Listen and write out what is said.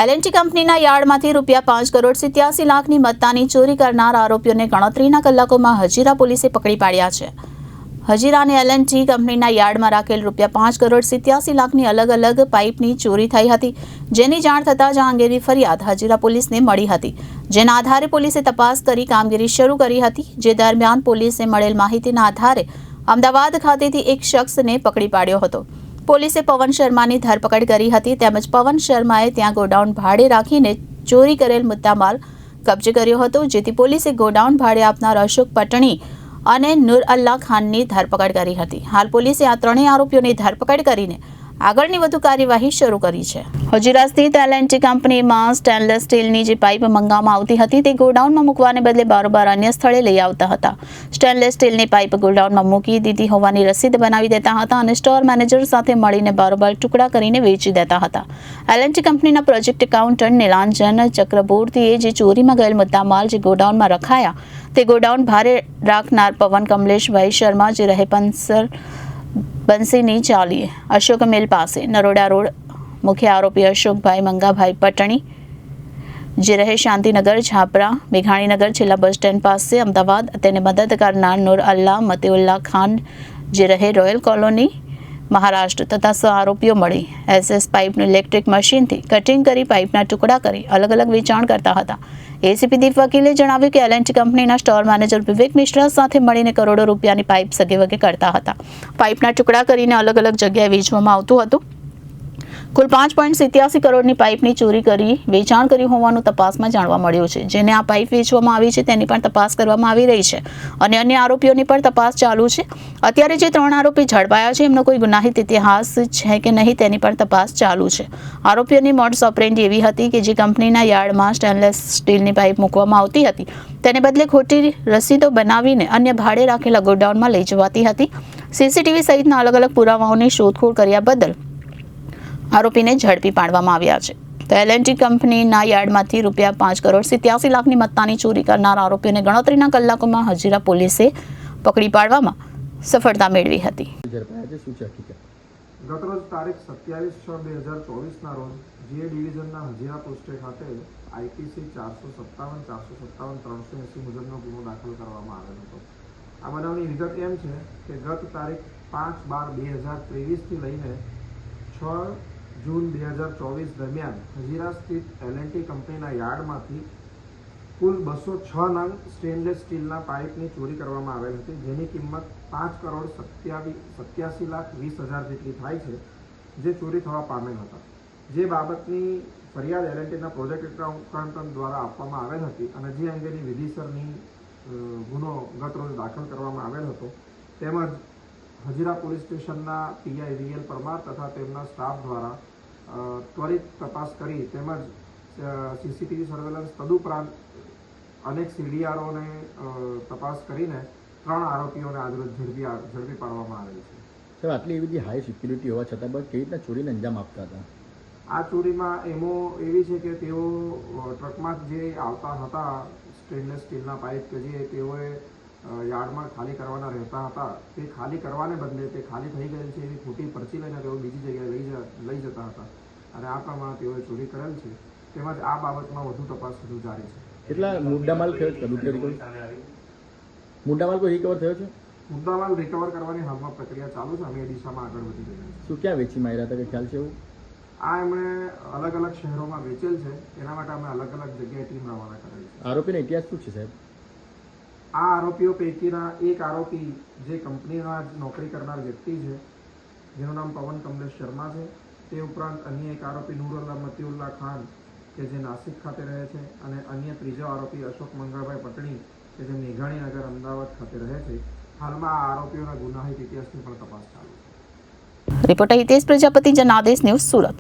L&T કંપનીના યાર્ડમાંથી ₹5,87,00,000ની મત્તાની ચોરી કરનાર આરોપીઓને ગણતરીના કલાકોમાં હજીરા પોલીસે પકડી પાડ્યા છે. હજીરા અને એલએનટી કંપનીના યાર્ડમાં રાખેલ ₹5,87,00,000ની અલગ અલગ પાઇપની ચોરી થઈ હતી, જેની જાણ થતાં જ આ અંગેની ફરિયાદ હજીરા પોલીસને મળી હતી, જેના આધારે પોલીસે તપાસ કરી કામગીરી શરૂ કરી હતી. જે દરમિયાન પોલીસે મળેલ માહિતીના આધારે અમદાવાદ ખાતેથી એક શખ્સને પકડી પાડ્યો હતો. પોલીસે પવન શર્માની ધરપકડ કરી હતી, તેમજ પવન શર્માએ ત્યાં ગોડાઉન ભાડે રાખીને ચોરી કરેલ મુદ્દામાલ કબજે કર્યો હતો, જેથી પોલીસે ગોડાઉન ભાડે આપનાર અશોક પટણી અને નૂર અલ્લાહ ખાનની ધરપકડ કરી હતી. હાલ પોલીસે આ ત્રણેય આરોપીઓની ધરપકડ કરીને આગળની વધુ કાર્યવાહી શરૂ કરી છે. હજીરા સ્થિત એલએનટી કંપનીમાં સ્ટેનલેસ સ્ટીલની જે પાઇપ મંગાવવામાં આવતી હતી તે ગોડાઉનમાં મૂકવાને બદલે બારોબાર અન્ય સ્થળે લઈ આવતા હતા. સ્ટેનલેસ સ્ટીલની પાઇપ ગોડાઉનમાં મૂકી દીધી હોવાની રસીદ બનાવી દેતા હતા અને સ્ટોર મેનેજર સાથે મળીને બારોબાર ટુકડા કરીને વેચી દેતા હતા. એલએનટી કંપનીના પ્રોજેક્ટ એકાઉન્ટન્ટ નીલાંજન ચક્રબોર્તીએ જે ચોરીમાં ગયેલ મુદ્દામાલ જે ગોડાઉનમાં રખાયા તે ગોડાઉન ભાડે રાખનાર પવન કમલેશભાઈ શર્મા જે રહે પંસર બંસીની ચાલીએ અશોક મિલ પાસે નરોડા રોડ, મુખ્ય આરોપી અશોકભાઈ મંગાભાઈ પટણી જે રહે શાંતિનગર છાપરા મેઘાણીનગર છેલ્લા બસ સ્ટેન્ડ પાસે અમદાવાદ, તેને મદદ કરનાર નૂર અલ્લાહ મતીઉલ્લાહ ખાન જે રહે રોયલ કોલોની મહારાષ્ટ્ર તથા સહ આરોપીઓ મળી એસએસ પાઇપનું ઇલેક્ટ્રિક મશીનથી કટિંગ કરી પાઇપના ટુકડા કરી અલગ અલગ વેચાણ કરતા હતા. એસીપી દીપ વકીલે જણાવ્યું કે એલએનટી કંપનીના સ્ટોર મેનેજર વિવેક મિશ્રા સાથે મળીને કરોડો રૂપિયાની પાઇપ સગેવગે કરતા હતા. પાઇપના ટુકડા કરીને અલગ અલગ જગ્યાએ વેચવામાં આવતું હતું. કુલ 5.87 કરોડની પાઇપની ચોરી કરી વેચાણ કર્યું હોવાનું તપાસમાં જાણવા મળ્યું છે. જેને આ પાઇપ વેચવામાં આવી છે તેની પણ તપાસ કરવામાં આવી રહી છે અને અન્ય આરોપીઓની પણ તપાસ ચાલુ છે. અત્યારે જે 3 આરોપી ઝડપાયા છે એમનો કોઈ ગુનાહિત ઇતિહાસ છે કે નહીં તેની પણ તપાસ ચાલુ છે. આરોપીઓની મોડસ ઓપરેન્ડી એવી હતી કે જે કંપનીના યાર્ડમાં સ્ટેનલેસ સ્ટીલની પાઇપ મૂકવામાં આવતી હતી તેને બદલે ખોટી રસીદો બનાવીને અન્ય ભાડે રાખેલા ગોડાઉનમાં લઈ જવાતી હતી. સીસીટીવી સહિતના અલગ અલગ પુરાવાઓની શોધખોળ કર્યા બદલ આરોપીને ઝડપી પાડવામાં આવ્યા છે. તો એલએનટી કંપનીના યાર્ડમાંથી ₹5,87,00,000ની મત્તાની ચોરી કરનાર આરોપીઓને ગણતરીના કલાકોમાં હજીરા પોલીસે પકડી પાડવામાં સફળતા મેળવી હતી. ગતરોજ તારીખ 27/6/2024ના રોજ જે ડિવિઝનના હજીરા પોસ્ટે ખાતે આઈપીસી 457, 457, 380 મુજબનો ગુનો દાખલ કરવામાં આવેલ હતો. આ બનાવની વિગત એમ છે કે ગત તારીખ 5/12/2023થી લઈને 6 જૂન 2024 દરમિયાન હજીરા સ્થિત એલએનટી કંપનીના યાર્ડમાંથી કુલ 206 નંગ સ્ટેનલેસ સ્ટીલના પાઇપની ચોરી કરવામાં આવેલ હતી, જેની કિંમત ₹5,87,20,000 જેટલી થાય છે, જે ચોરી થવા પામેલ હતા. જે બાબતની ફરિયાદ એલએનટીના પ્રોજેક્ટ એકાઉન્ટન્ટ દ્વારા આપવામાં આવેલ હતી અને જે અંગેની વિધિસરની ગુનો ગત રોજ દાખલ કરવામાં આવેલ હતો, તેમજ હજીરા પોલીસ સ્ટેશનના પીઆઈ વીએલ પરમાર તથા તેમના સ્ટાફ દ્વારા ત્વરિત તપાસ કરી તેમજ સીસીટીવી સર્વેલન્સ તદુપરાંત અનેક સીડીઆરોને તપાસ કરીને 3 આરોપીઓને આજરોજ ઝડપી પાડવામાં આવેલ છે. સર, આટલી બધી હાઈ સિક્યુરિટી હોવા છતાં પણ કેવી રીતના ચોરીને અંજામ આપતા હતા? આ ચોરીમાં એમો એવી છે કે તેઓ ટ્રકમાં જે આવતા હતા સ્ટેનલેસ સ્ટીલના પાઇપ કે જે તેઓએ યાર્ડમાં ખાલી કરવાના રહેતા હતા, તે ખાલી કરવાને બદલે તે ખાલી થઈ ગયેલ છે એવી ખોટી પરચી લઈને તેઓ બીજી જગ્યાએ લઈ જતા હતા અને આ પ્રમાણે તેઓએ ચોરી કરેલ છે. તેમજ આ બાબતમાં વધુ તપાસ હજુ જારી છે. કેટલા મુદ્દામાલ થયો છે? મુદ્દામાલ કોઈ રિકવર થયો છે? મુદ્દામાલ રિકવર કરવાની હાલમાં પ્રક્રિયા ચાલુ છે. અમે એ દિશામાં આગળ વધી રહ્યા છીએ. શું ક્યાં વેચી માર્યા હતા, કે ખ્યાલ છે એવું? આ એમણે અલગ અલગ શહેરોમાં વેચેલ છે, એના માટે અમે અલગ અલગ જગ્યાએ ટીમ રવાના કરેલ છે. આરોપીનો ઇતિહાસ શું છે સાહેબ? આ આરોપીઓ પૈકીના એક આરોપી જે કંપનીમાં નોકરી કરનાર વ્યક્તિ છે, જેનું નામ પવન કમલેશ શર્મા છે. તે ઉપરાંત અન્ય એક આરોપી નૂર અલ્લાહ મતીઉલ્લાહ ખાન કે જે નાસિક ખાતે રહે છે અને અન્ય ત્રીજો આરોપી અશોક મંગાભાઈ પટણી કે જે મેઘાણીનગર અમદાવાદ ખાતે રહે છે. હાલમાં આ આરોપીઓના ગુનાહિત ઇતિહાસની પણ તપાસ ચાલુ છે. Reporter Hitesh Prajapati, Janadesh news, Surat.